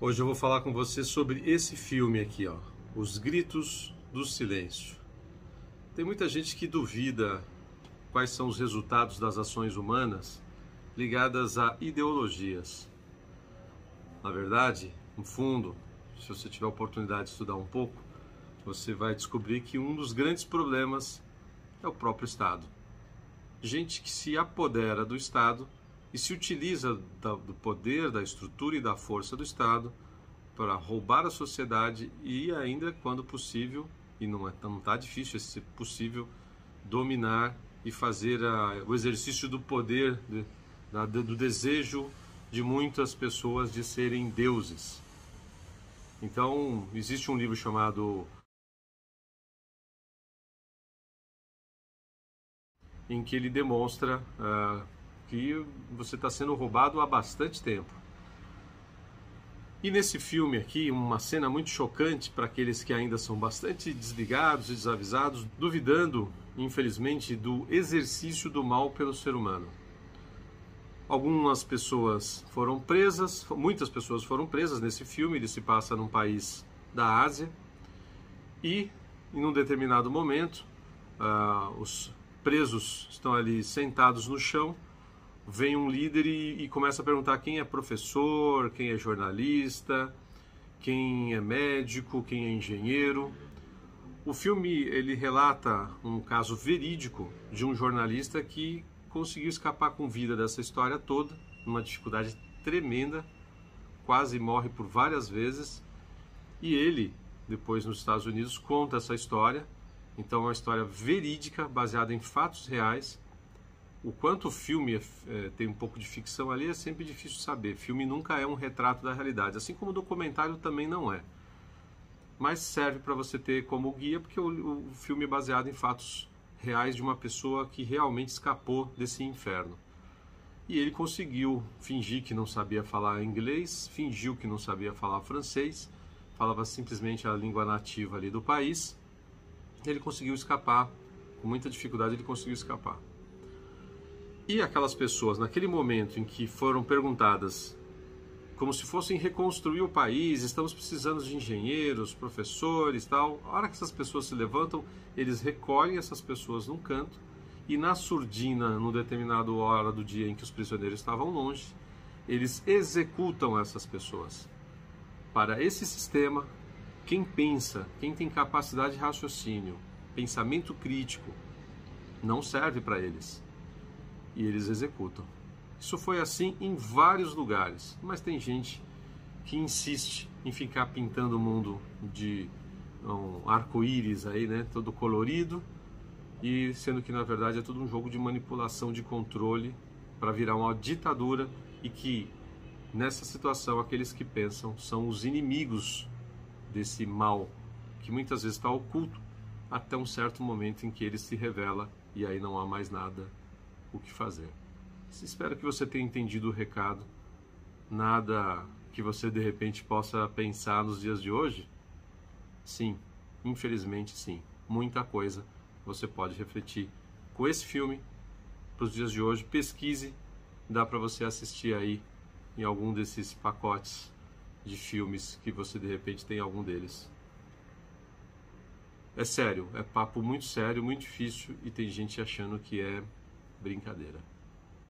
Hoje eu vou falar com você sobre esse filme aqui, ó, Os Gritos do Silêncio. Tem muita gente que duvida quais são os resultados das ações humanas ligadas a ideologias. Na verdade, no fundo, se você tiver a oportunidade de estudar um pouco, você vai descobrir que um dos grandes problemas é o próprio Estado. Gente que se apodera do Estado e se utiliza do poder, da estrutura e da força do Estado para roubar a sociedade e ainda, quando possível, e não está difícil esse possível, dominar e fazer o exercício do poder, do desejo de muitas pessoas de serem deuses. Então, existe um livro chamado em que ele demonstra que você está sendo roubado há bastante tempo. E nesse filme aqui, uma cena muito chocante para aqueles que ainda são bastante desligados e desavisados, duvidando, infelizmente, do exercício do mal pelo ser humano. Algumas pessoas foram presas, muitas pessoas foram presas nesse filme. Ele se passa num país da Ásia e, em um determinado momento, os presos estão ali sentados no chão. Vem um líder e começa a perguntar quem é professor, quem é jornalista, quem é médico, quem é engenheiro. O filme ele relata um caso verídico de um jornalista que conseguiu escapar com vida dessa história toda, numa dificuldade tremenda, quase morre por várias vezes. E ele, depois nos Estados Unidos, conta essa história. Então é uma história verídica, baseada em fatos reais. O quanto o filme tem um pouco de ficção ali é sempre difícil saber. Filme nunca é um retrato da realidade, assim como o documentário também não é. Mas serve para você ter como guia, porque o filme é baseado em fatos reais de uma pessoa que realmente escapou desse inferno. E ele conseguiu fingir que não sabia falar inglês, fingiu que não sabia falar francês, falava simplesmente a língua nativa ali do país. Ele conseguiu escapar, com muita dificuldade ele conseguiu escapar. E aquelas pessoas, naquele momento em que foram perguntadas, como se fossem reconstruir o país, estamos precisando de engenheiros, professores, tal. A hora que essas pessoas se levantam, eles recolhem essas pessoas num canto e na surdina, num determinado hora do dia em que os prisioneiros estavam longe, eles executam essas pessoas. Para esse sistema, quem pensa, quem tem capacidade de raciocínio, pensamento crítico, não serve para eles. E eles executam. Isso foi assim em vários lugares, mas tem gente que insiste em ficar pintando o mundo de arco-íris aí, né, todo colorido, e sendo que na verdade é tudo um jogo de manipulação, de controle para virar uma ditadura, e que nessa situação aqueles que pensam são os inimigos desse mal que muitas vezes está oculto até um certo momento em que ele se revela e aí não há mais nada o que fazer. Espero que você tenha entendido o recado. Nada que você de repente possa pensar nos dias de hoje? Sim, infelizmente sim. Muita coisa você pode refletir com esse filme para os dias de hoje. Pesquise, dá para você assistir aí em algum desses pacotes de filmes que você de repente tem algum deles. É sério, é papo muito sério, muito difícil, e tem gente achando que é brincadeira.